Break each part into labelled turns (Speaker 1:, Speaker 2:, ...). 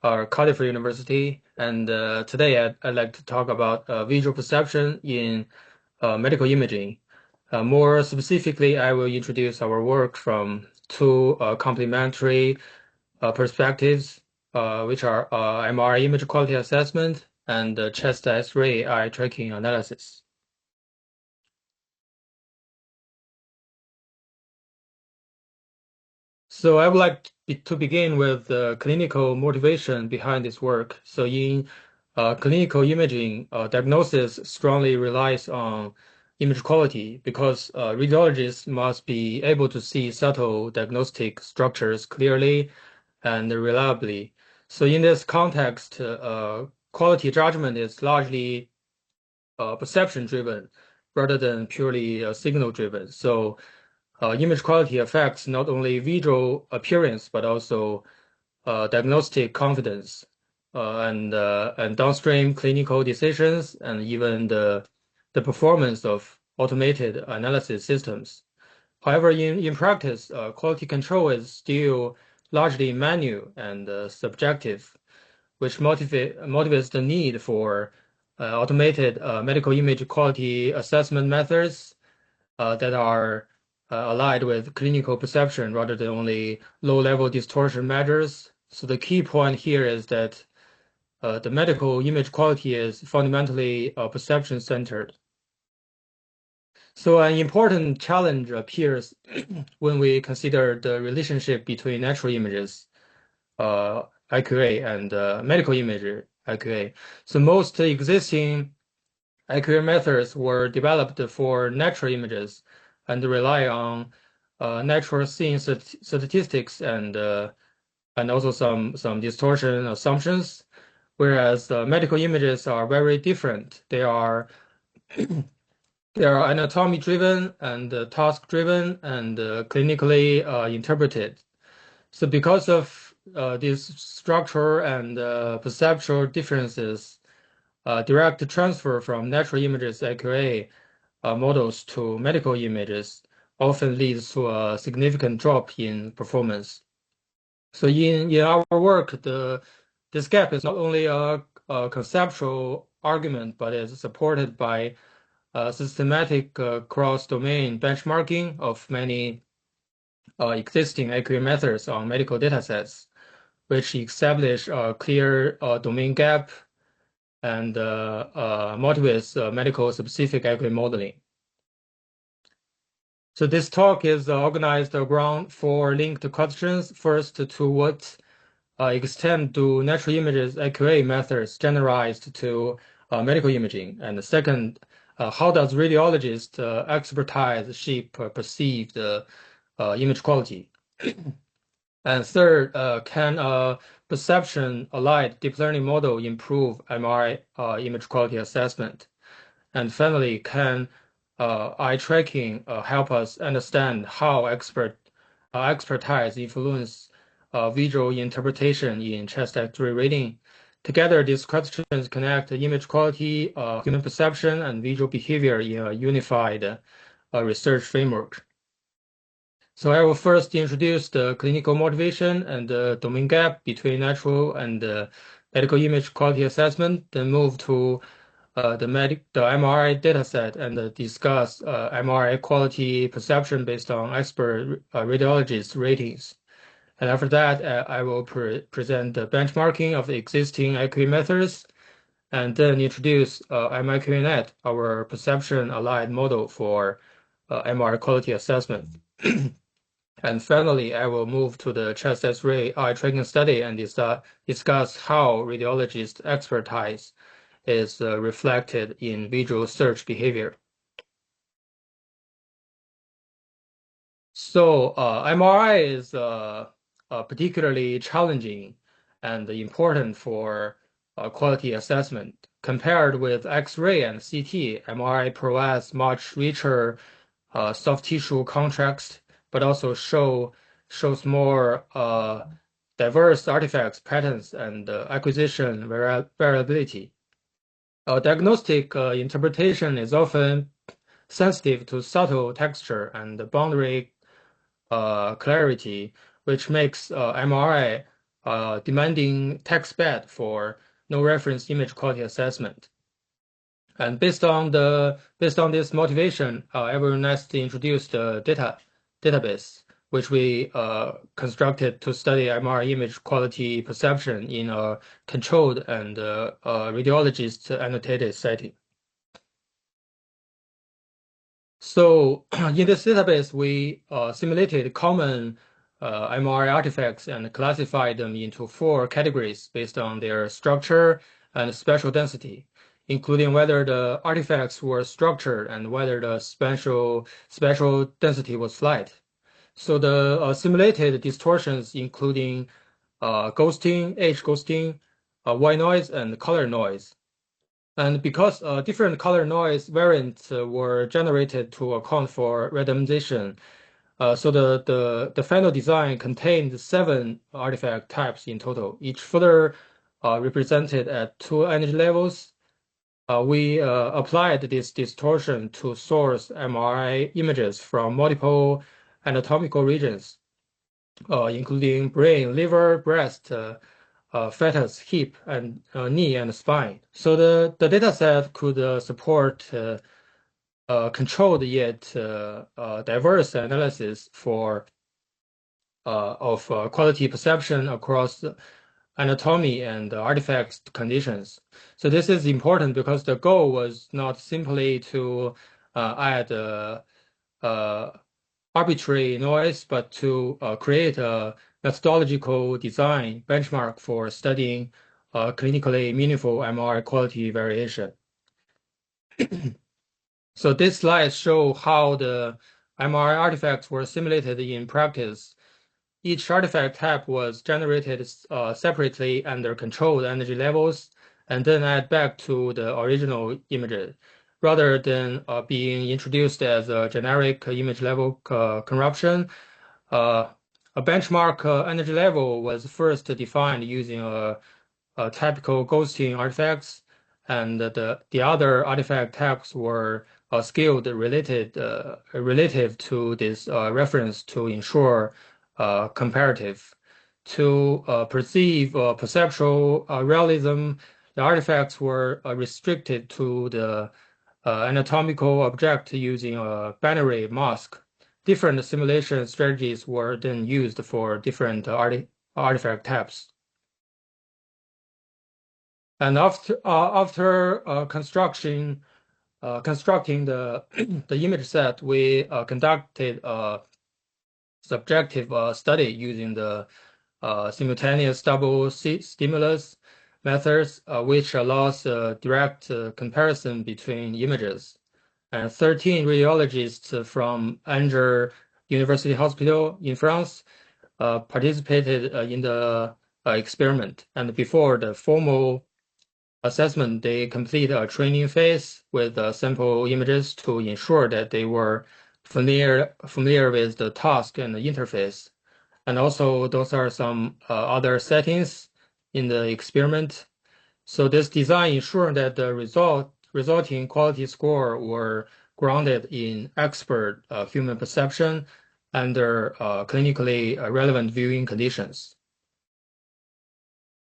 Speaker 1: Cardiff University, and today I'd like to talk about visual perception in medical imaging. More specifically, I will introduce our work from two complementary perspectives, which are MRI image quality assessment and chest X-ray eye tracking analysis. So I would like to begin with the clinical motivation behind this work. So in clinical imaging, diagnosis strongly relies on image quality because radiologists must be able to see subtle diagnostic structures clearly and reliably. So in this context, quality judgment is largely perception driven rather than purely signal driven. So image quality affects not only visual appearance but also diagnostic confidence and downstream clinical decisions and even the performance of automated analysis systems. However, in practice, quality control is still largely manual and subjective, which motivates the need for automated medical image quality assessment methods that are aligned with clinical perception rather than only low-level distortion measures. So the key point here is that the medical image quality is fundamentally perception-centered. So an important challenge appears when we consider the relationship between natural images, IQA, and medical image IQA. So most existing IQA methods were developed for natural images and rely on natural scene statistics and also some distortion assumptions, whereas medical images are very different. They are anatomy driven and task driven and clinically interpreted. So because of these structural and perceptual differences, direct transfer from natural images IQA models to medical images often leads to a significant drop in performance. So in our work, this gap is not only a conceptual argument, but is supported by systematic cross-domain benchmarking of many existing IQA methods on medical datasets, which establish a clear domain gap and motivates medical specific IQA modeling. So this talk is organized around four linked questions. First, to what extent do natural images IQA methods generalized to medical imaging? And the second, how does radiologist expertise shape perceived image quality? And third, can a perception-aligned deep learning model improve MRI image quality assessment? And finally, can eye tracking help us understand how expertise influence visual interpretation in chest X-ray reading? Together, these questions connect image quality, human perception, and visual behavior in a unified research framework. So I will first introduce the clinical motivation and the domain gap between natural and medical image quality assessment, then move to the MRI dataset and discuss MRI quality perception based on expert radiologist ratings. And after that, I will present the benchmarking of the existing IQA methods, and then introduce MIQANet, our perception-aligned model for MRI quality assessment. And finally, I will move to the chest X-ray eye tracking study and discuss how radiologist expertise is reflected in visual search behavior. So MRI is particularly challenging and important for quality assessment. Compared with X-ray and CT, MRI provides much richer soft tissue context, but also shows more diverse artifacts, patterns, and acquisition variability. Diagnostic interpretation is often sensitive to subtle texture and boundary clarity, which makes MRI demanding text bed for no reference image quality assessment. And based on this motivation, everyone next introduced the database, which we constructed to study MRI image quality perception in a controlled and radiologist-annotated setting. So in this database, we simulated common MRI artifacts and classified them into 4 categories based on their structure and spatial density, including whether the artifacts were structured and whether the spatial density was flat. So the simulated distortions including ghosting, age ghosting, white noise, and color noise. And because different color noise variants were generated to account for randomization, so the final design contained 7 artifact types in total, each further represented at 2 energy levels. We applied this distortion to source MRI images from multiple anatomical regions, including brain, liver, breast, fetus, hip, and knee and spine. So the data set could support controlled yet diverse analysis of quality perception across anatomy and artifact conditions. So this is important because the goal was not simply to add arbitrary noise, but to create a methodological design benchmark for studying clinically meaningful MRI quality variation. So these slides show how the MRI artifacts were simulated in practice. Each artifact type was generated separately under controlled energy levels and then added back to the original image, rather than being introduced as a generic image level corruption. A benchmark energy level was first defined using a typical ghosting artifacts, and the other artifact types were scaled relative to this reference to ensure comparative. To perceive perceptual realism, the artifacts were restricted to the anatomical object using a binary mask. Different simulation strategies were then used for different artifact types. And after constructing the the image set, we conducted a subjective study using the simultaneous double stimulus methods, which allows direct comparison between images. And 13 radiologists from Angers University Hospital in France participated in the experiment. And before the formal assessment, they complete a training phase with sample images to ensure that they were familiar with the task and the interface. And also, those are some other settings in the experiment. So this design ensured that the resulting quality score were grounded in expert human perception under clinically relevant viewing conditions.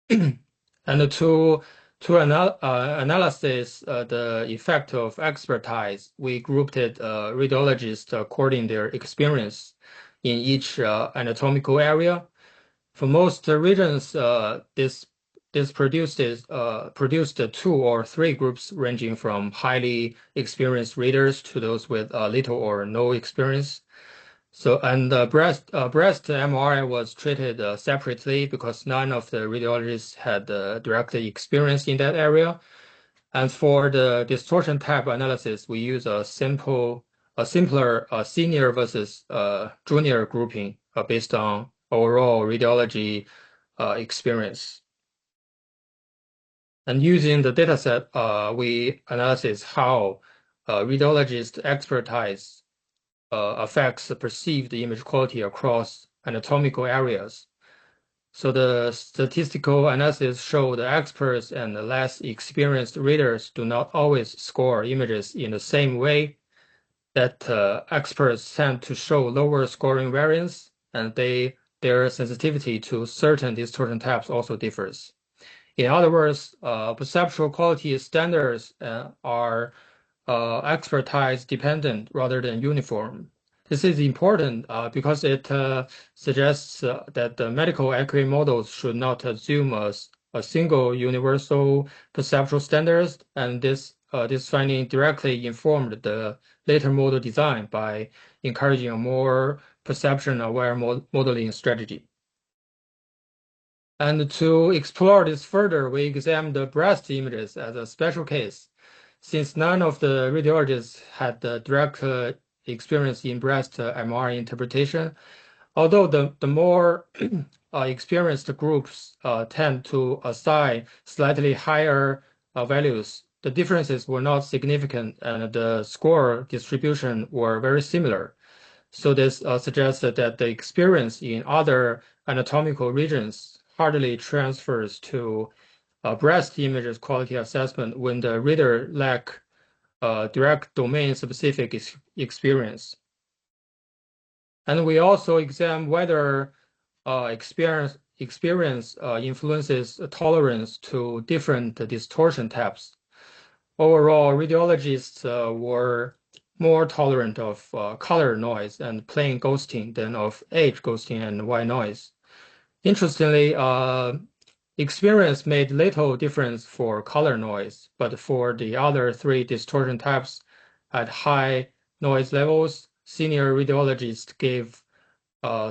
Speaker 1: And to analysis the effect of expertise, we grouped radiologists according their experience in each anatomical area. For most regions, this produced 2 or 3 groups ranging from highly experienced readers to those with little or no experience. So, and breast MRI was treated separately because none of the radiologists had directly experience in that area. And for the distortion type analysis, we use a simpler senior versus junior grouping based on overall radiology experience. And using the dataset, we analyze how radiologist expertise affects the perceived image quality across anatomical areas. So the statistical analysis showed experts and less experienced readers do not always score images in the same way, that experts tend to show lower scoring variance, and they their sensitivity to certain distortion types also differs. In other words, perceptual quality standards are expertise dependent rather than uniform. This is important because it suggests that the medical accurate models should not assume a single universal perceptual standards, and this finding directly informed the later model design by encouraging a more perception-aware modeling strategy. And to explore this further, we examined the breast images as a special case. Since none of the radiologists had the direct experience in breast MRI interpretation, although the more experienced groups tend to assign slightly higher values, the differences were not significant and the score distribution were very similar. So this suggests that the experience in other anatomical regions hardly transfers to breast images quality assessment when the reader lack direct domain-specific experience. And we also examine whether experience influences tolerance to different distortion types. Overall, radiologists were more tolerant of color noise and plain ghosting than of edge ghosting and white noise. Interestingly, experience made little difference for color noise, but for the other three distortion types at high noise levels, senior radiologists gave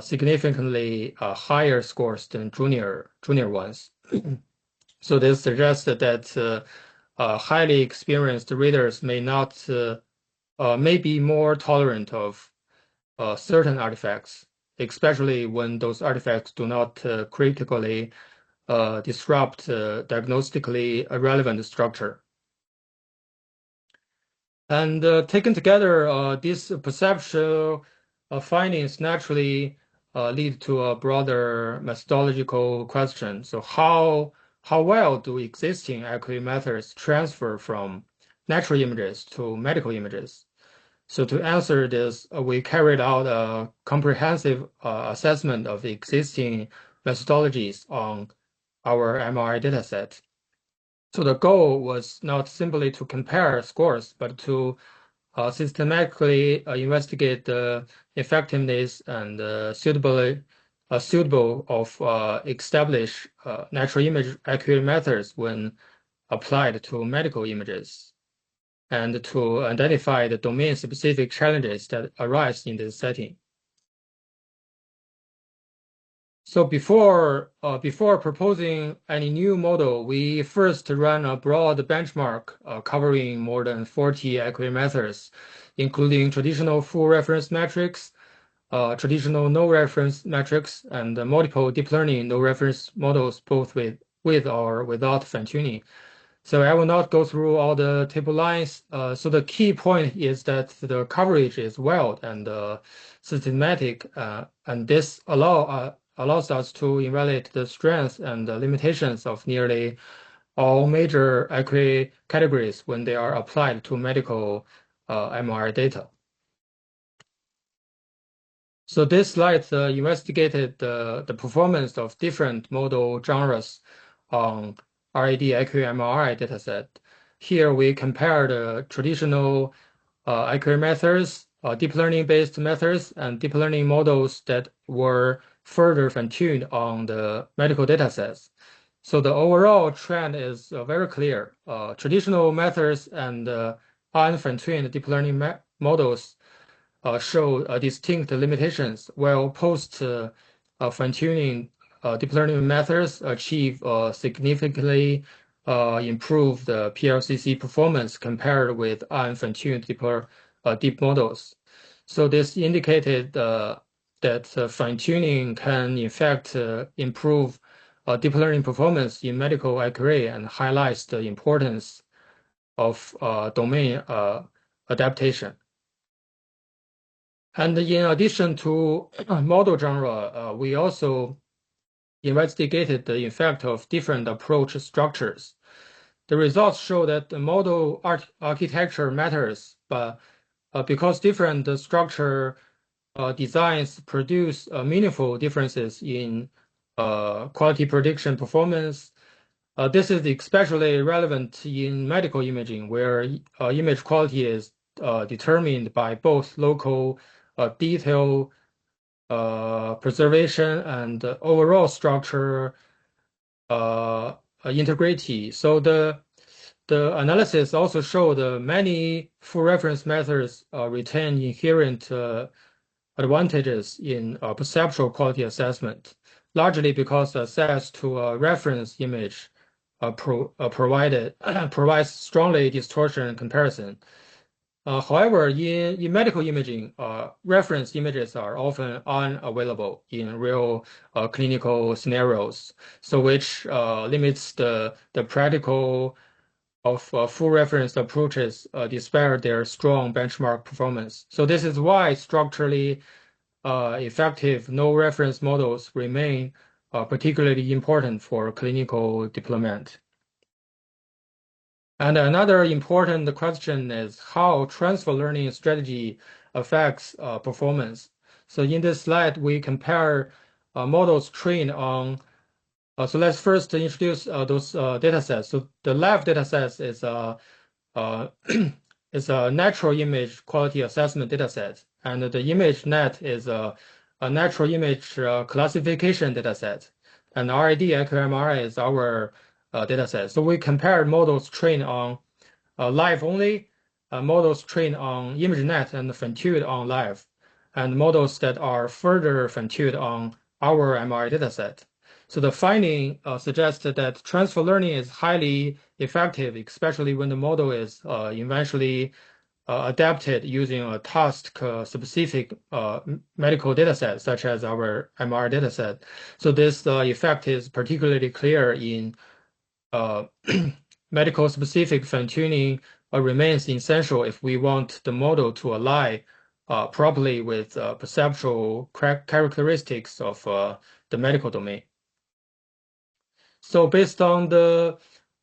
Speaker 1: significantly higher scores than junior ones. So this suggests that highly experienced readers may be more tolerant of certain artifacts, especially when those artifacts do not critically disrupt diagnostically relevant structure. And taken together, these perceptual findings naturally lead to a broader methodological question. So how well do existing accurate methods transfer from natural images to medical images? So to answer this, we carried out a comprehensive assessment of existing methodologies on our MRI dataset. So the goal was not simply to compare scores, but to systematically investigate the effectiveness and suitable of established natural image accurate methods when applied to medical images, and to identify the domain-specific challenges that arise in this setting. So before proposing any new model, we first ran a broad benchmark covering more than 40 accurate methods, including traditional full reference metrics, traditional no reference metrics, and multiple deep learning no reference models, both with or without fine-tuning. So I will not go through all the table lines. So the key point is that the coverage is wide and systematic, and this allows us to evaluate the strengths and the limitations of nearly all major accurate categories when they are applied to medical MRI data. So this slide investigated the performance of different model genres on RAD-IQMRI dataset. Here we compare the traditional accurate methods, deep learning-based methods, and deep learning models that were further fine-tuned on the medical datasets. So the overall trend is very clear. Traditional methods and unfine-tuned deep learning models show distinct limitations, while post fine-tuning deep learning methods achieve significantly improved PLCC performance compared with unfine-tuned deep models. So this indicated that fine-tuning can in fact improve deep learning performance in medical accuracy and highlights the importance of domain adaptation. And in addition to model genre, we also investigated the effect of different approach structures. The results show that the model architecture matters, but because different structure designs produce meaningful differences in quality prediction performance. This is especially relevant in medical imaging, where image quality is determined by both local detail preservation and overall structure integrity. So the analysis also showed many full reference methods retain inherent advantages in perceptual quality assessment, largely because access to a reference image provides strongly distortion comparison. However, in medical imaging, reference images are often unavailable in real clinical scenarios, so which limits the practical of full reference approaches despite their strong benchmark performance. So this is why structurally effective no reference models remain particularly important for clinical deployment. And another important question is how transfer learning strategy affects performance. So in this slide, we compare models trained on. So let's first introduce those data sets. So the left data set is uh, is a natural image quality assessment data set, and the ImageNet is a natural image classification data set, and RAD-IQMRI is our data set. So we compared models trained on live only, models trained on ImageNet and fine-tuned on live, and models that are further fine-tuned on our MRI dataset. So the finding suggested that transfer learning is highly effective, especially when the model is eventually adapted using a task-specific medical dataset, such as our MR dataset. So this effect is particularly clear in medical-specific fine-tuning remains essential if we want the model to align properly with perceptual characteristics of the medical domain. So based on the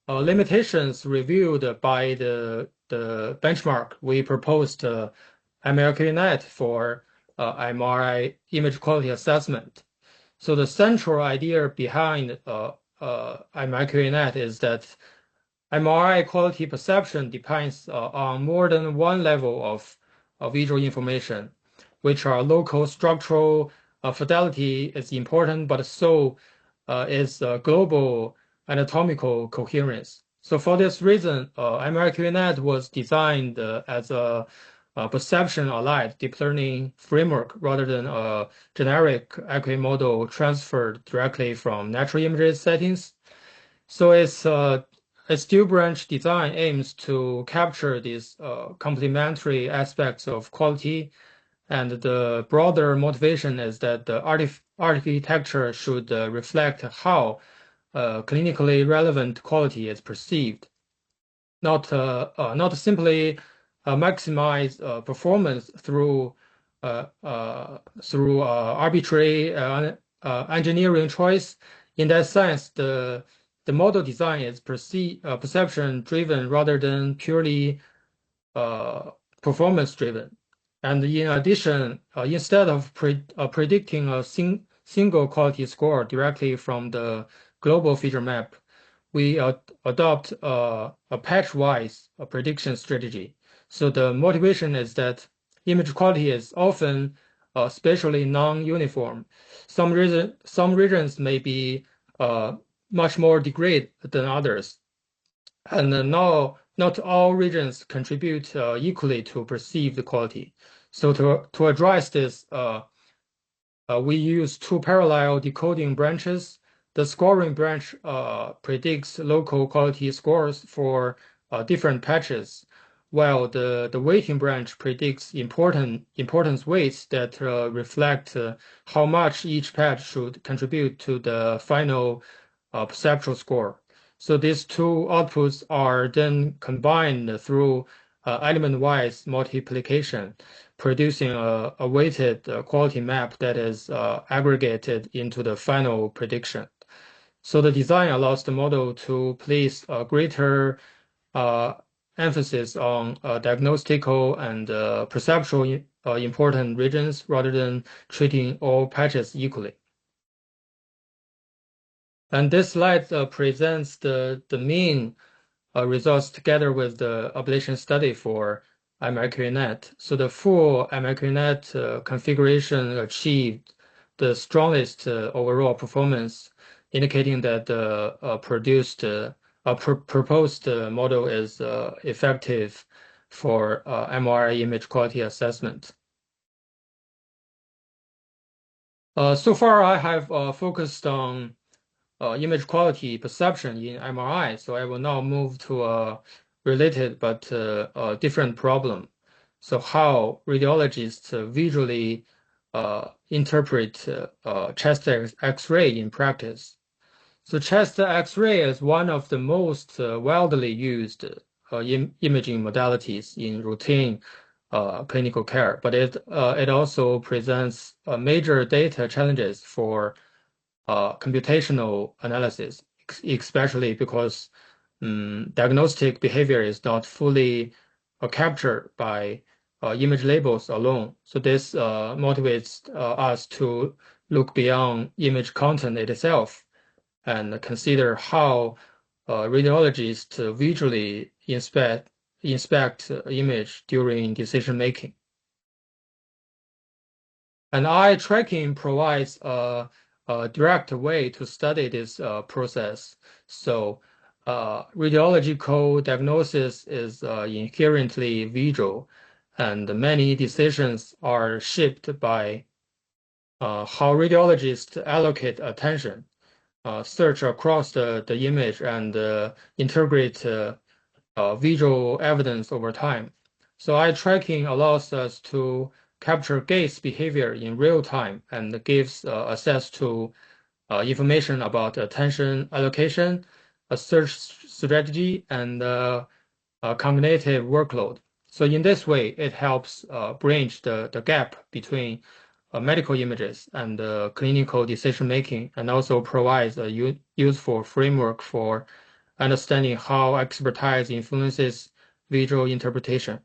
Speaker 1: limitations reviewed by the benchmark, we proposed MIQANet for MRI image quality assessment. So the central idea behind MIQANet is that MRI quality perception depends on more than one level of visual information, which are local structural fidelity is important, but so is global anatomical coherence. So for this reason, MIQANet was designed as a perception-aligned deep learning framework rather than a generic IQA model transferred directly from natural images settings. So its dual branch design aims to capture these complementary aspects of quality, and the broader motivation is that the architecture should reflect how clinically relevant quality is perceived, not simply maximize performance through arbitrary engineering choice. In that sense, the model design is perception-driven rather than purely performance-driven. And in addition, instead of predicting a single quality score directly from the global feature map, we adopt a patch-wise prediction strategy. So the motivation is that image quality is often spatially non-uniform. Some regions may be much more degraded than others, and not all regions contribute equally to perceived quality. So to address this, we use two parallel decoding branches. The scoring branch predicts local quality scores for different patches, while the weighting branch predicts importance weights that reflect how much each patch should contribute to the final perceptual score. So these two outputs are then combined through element-wise multiplication, producing a weighted quality map that is aggregated into the final prediction. So the design allows the model to place a greater emphasis on diagnostical and perceptual important regions rather than treating all patches equally. And this slide presents the mean results together with the ablation study for MIQANet. So the full MIQANet configuration achieved the strongest overall performance, indicating that the proposed model is effective for MRI image quality assessment. So far, I have focused on image quality perception in MRI. So I will now move to a related but different problem. So how radiologists visually interpret chest X-ray in practice. So chest X-ray is one of the most widely used imaging modalities in routine clinical care, but it also presents major data challenges for computational analysis, especially because diagnostic behavior is not fully captured by image labels alone. So this motivates us to look beyond image content itself and consider how radiologists visually inspect image during decision making. And eye tracking provides a direct way to study this process. So radiological diagnosis is inherently visual, and many decisions are shaped by how radiologists allocate attention, search across the image, and integrate visual evidence over time. So eye tracking allows us to capture gaze behavior in real time and gives access to information about attention allocation, a search strategy, and cognitive workload. So in this way, it helps bridge the gap between medical images and clinical decision making, and also provides a useful framework for understanding how expertise influences visual interpretation.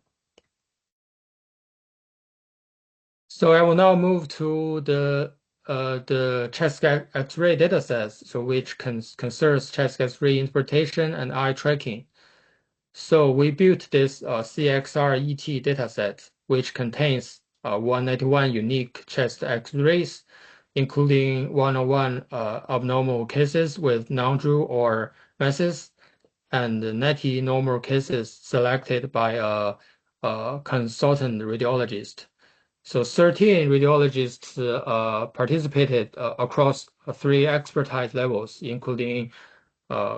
Speaker 1: So I will now move to the chest X-ray datasets, so which concerns chest X-ray interpretation and eye tracking. So we built this CXR-ET dataset, which contains 191 unique chest X-rays, including 101 abnormal cases with non-Drew or masses, and 90 normal cases selected by a consultant radiologist. So 13 radiologists participated across three expertise levels, including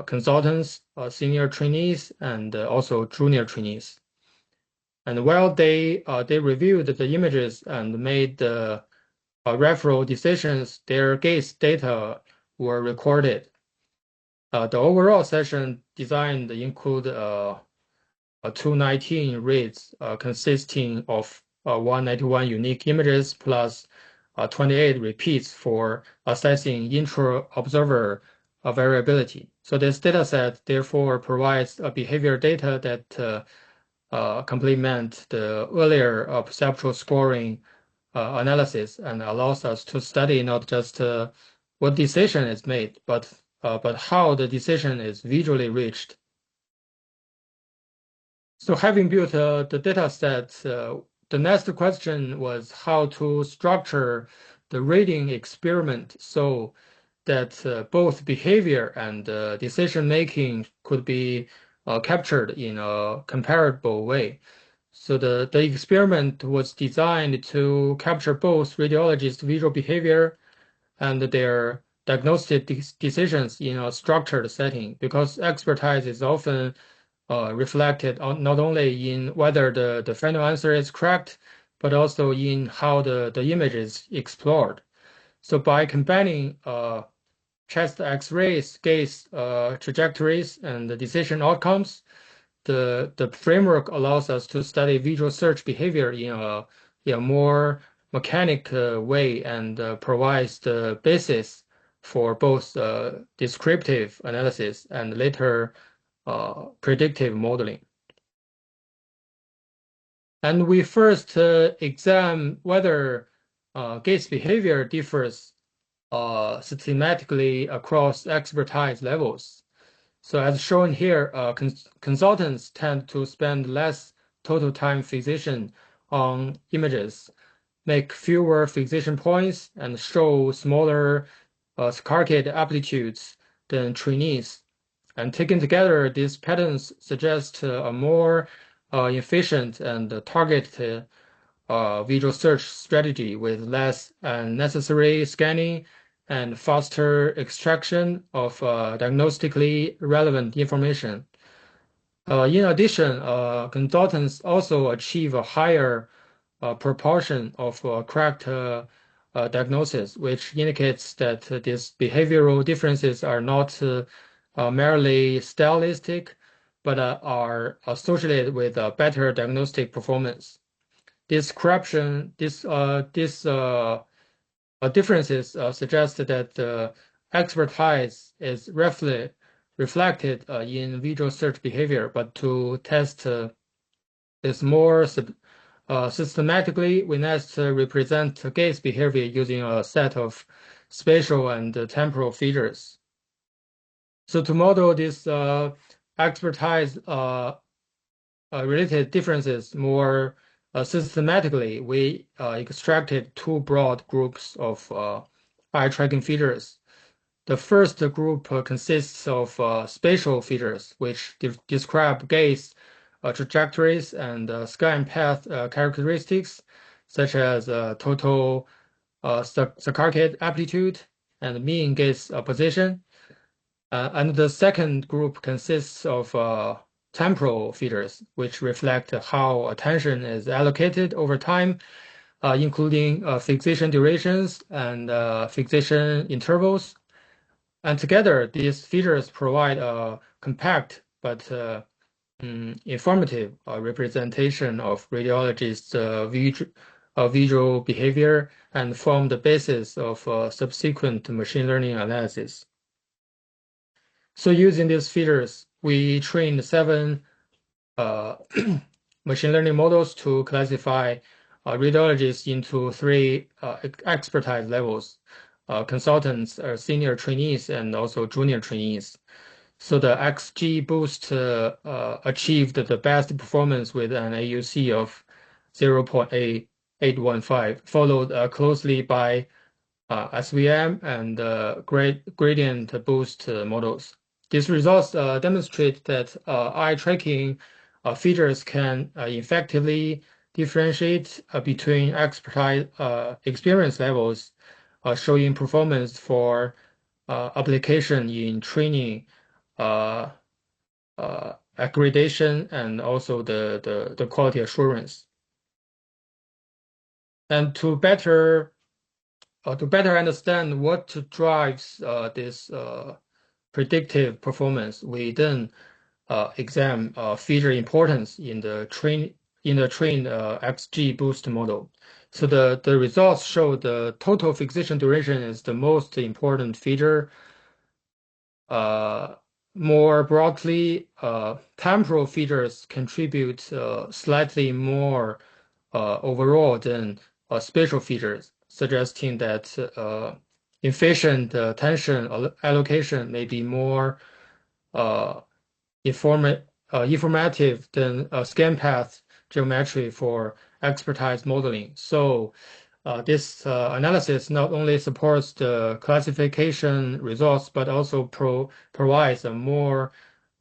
Speaker 1: consultants, senior trainees, and also junior trainees. And while they reviewed the images and made the referral decisions, their gaze data were recorded. The overall session design include 219 reads consisting of 191 unique images plus 28 repeats for assessing intra-observer variability. So this dataset therefore provides a behavior data that complement the earlier perceptual scoring analysis and allows us to study not just what decision is made, but how the decision is visually reached. So having built the data set, the next question was how to structure the reading experiment so that both behavior and decision making could be captured in a comparable way. So the experiment was designed to capture both radiologist visual behavior and their diagnostic decisions in a structured setting, because expertise is often reflected on not only in whether the final answer is correct, but also in how the image is explored. So by combining chest X-rays, gaze trajectories, and the decision outcomes, the framework allows us to study visual search behavior in a more mechanic way and provides the basis for both descriptive analysis and later predictive modeling. And we first examine whether gaze behavior differs systematically across expertise levels. So as shown here, consultants tend to spend less total time fixation on images, make fewer fixation points, and show smaller saccade amplitudes than trainees. And taken together, these patterns suggest a more efficient and targeted visual search strategy with less unnecessary scanning and faster extraction of diagnostically relevant information. In addition, consultants also achieve a higher proportion of correct diagnosis, which indicates that these behavioral differences are not merely stylistic, but are associated with better diagnostic performance. This corruption, this differences suggest that expertise is roughly reflected in visual search behavior, but to test this more systematically, we next represent gaze behavior using a set of spatial and temporal features. So to model this expertise related differences more systematically, we extracted two broad groups of eye tracking features. The first group consists of spatial features, which describe gaze trajectories and scan path characteristics, such as total saccade amplitude and mean gaze position. And the second group consists of temporal features, which reflect how attention is allocated over time, including fixation durations and fixation intervals. And together, these features provide a compact but informative representation of radiologists' visual behavior and form the basis of subsequent machine learning analysis. So using these features, we trained 7 machine learning models to classify radiologists into 3 expertise levels, consultants, senior trainees, and also junior trainees. So the XGBoost achieved the best performance with an AUC of 0.815, followed closely by SVM and gradient boost models. These results demonstrate that eye tracking features can effectively differentiate between expertise experience levels, showing performance for application in training, accreditation, and also the quality assurance. And to better understand what drives this predictive performance, we then examine feature importance in the trained XGBoost model. So the results show the total fixation duration is the most important feature. More broadly, temporal features contribute slightly more overall than spatial features, suggesting that efficient attention allocation may be more informative than scan path geometry for expertise modeling. So this analysis not only supports the classification results, but also provides a more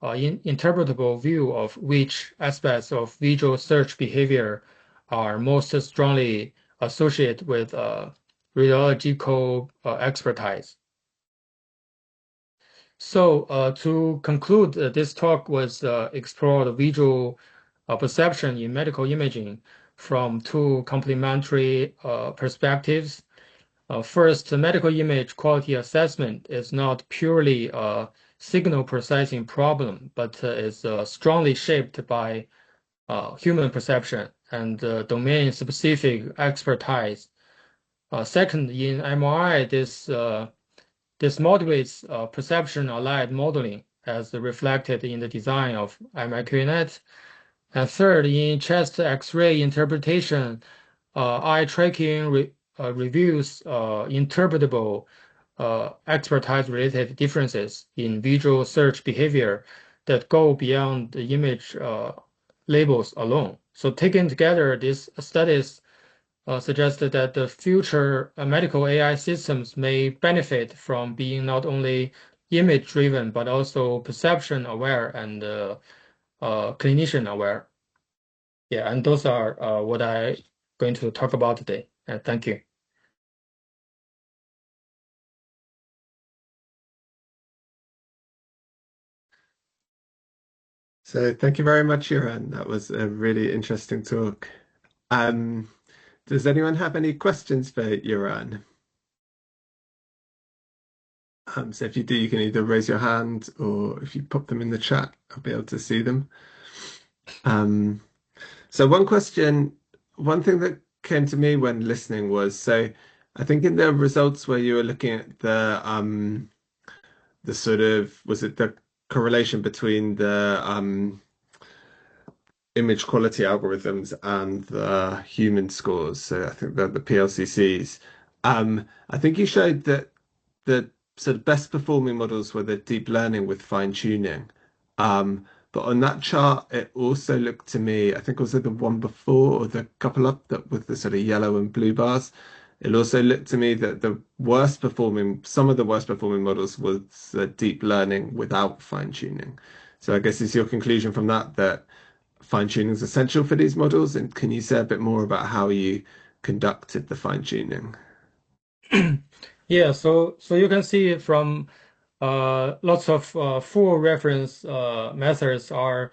Speaker 1: interpretable view of which aspects of visual search behavior are most strongly associated with radiological expertise. So to conclude, this talk was explore the visual perception in medical imaging from 2 complementary perspectives. First, medical image quality assessment is not purely a signal processing problem, but is strongly shaped by human perception and domain-specific expertise. Second, in MRI, this motivates perception-allied modeling as reflected in the design of MIQANet. And third, in chest X-ray interpretation, eye tracking reviews interpretable expertise-related differences in visual search behavior that go beyond the image labels alone. So taken together, these studies suggested that the future medical AI systems may benefit from being not only image-driven, but also perception-aware and clinician-aware. Yeah, and those are what I'm going to talk about today. And thank you.
Speaker 2: So thank you very much, Johan. That was a really interesting talk. Um, does anyone have any questions for Johan? So if you do, you can either raise your hand or if you pop them in the chat, I'll be able to see them. Um, so one thing that came to me when listening was, so I think in the results where you were looking at the sort of, was it the correlation between the image quality algorithms and the human scores. So I think they're the PLCCs. I think you showed that the sort of best performing models were the deep learning with fine tuning. But on that chart, it also looked to me, I think it was the one before or the couple up that with the sort of yellow and blue bars. It also looked to me that some of the worst performing models was deep learning without fine tuning. So I guess is your conclusion from that that fine tuning is essential for these models? And can you say a bit more about how you conducted the fine tuning?
Speaker 1: Yeah, so you can see from lots of full reference methods are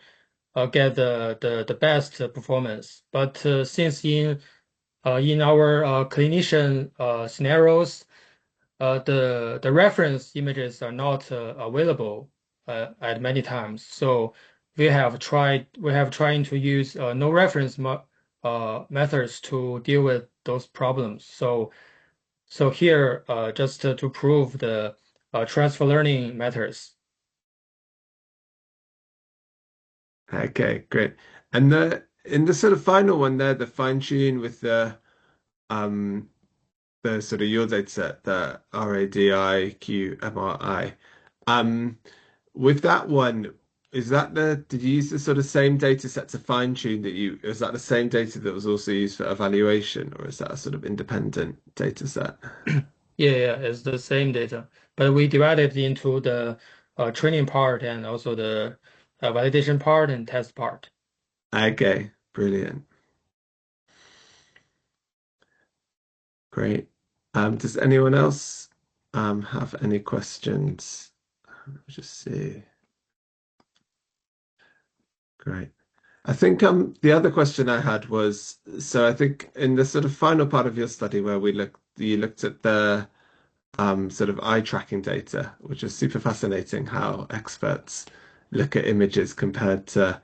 Speaker 1: get the best performance. But since in our clinician scenarios, the reference images are not available at many times. So we have trying to use no reference methods to deal with those problems. So here just to prove the transfer learning methods.
Speaker 2: Okay, great. And the in the sort of final one there, the fine tune with um the sort of your data set, the RADIQMRI. With that one, did you use the sort of same data set to fine tune is that the same data that was also used for evaluation, or is that a sort of independent data set?
Speaker 1: Yeah, it's the same data, but we divided into the training part and also the validation part and test part.
Speaker 2: Okay, brilliant. Great. Does anyone else have any questions? Let me just see. Great. I think the other question I had was, so I think in the sort of final part of your study where you looked at the sort of eye tracking data, which is super fascinating how experts look at images compared to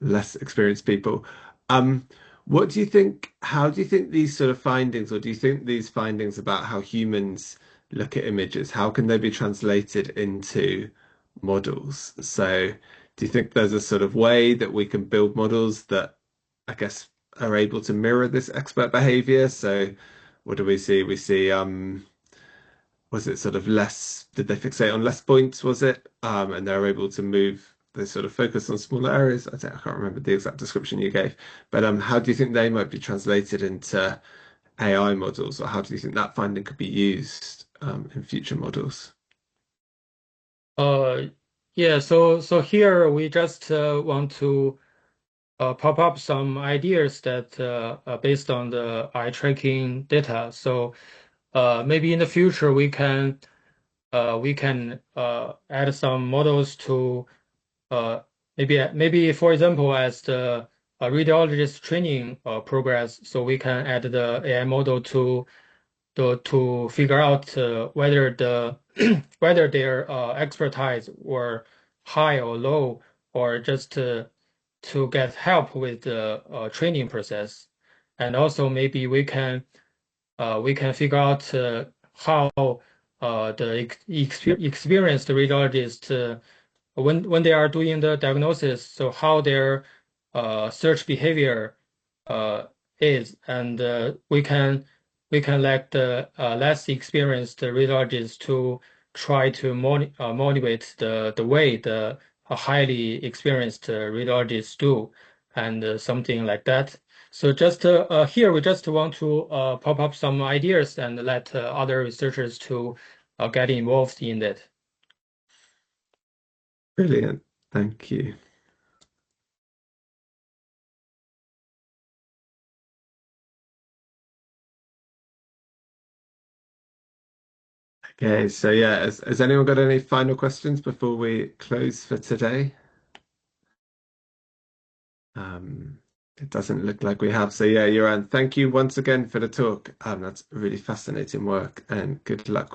Speaker 2: less experienced people. Um, what do you think? How do you think these sort of findings, or do you think these findings about how humans look at images, how can they be translated into models? So, do you think there's a sort of way that we can build models that, I guess, are able to mirror this expert behavior? So, what do we see? We see, was it sort of less, did they fixate on less points, was it? And they're able to move, they sort of focus on smaller areas. I can't remember the exact description you gave, but how do you think they might be translated into AI models, or how do you think that finding could be used in future models?
Speaker 1: Uh, yeah, so here we just want to pop up some ideas that based on the eye tracking data. So maybe in the future we can add some models to maybe for example as the radiologist training progress, so we can add the AI model to figure out whether whether their expertise were high or low, or just to get help with the training process. And also maybe we can figure out how the experienced radiologists when they are doing the diagnosis, so how their search behavior is, and we can let the less experienced radiologists to try to motivate the way the highly experienced radiologists do, and something like that. So just here we just want to pop up some ideas and let other researchers to get involved in it.
Speaker 2: Brilliant. Thank you. Okay, so yeah, has anyone got any final questions before we close for today? Um, it doesn't look like we have. So yeah, Joran, thank you once again for the talk. That's really fascinating work and good luck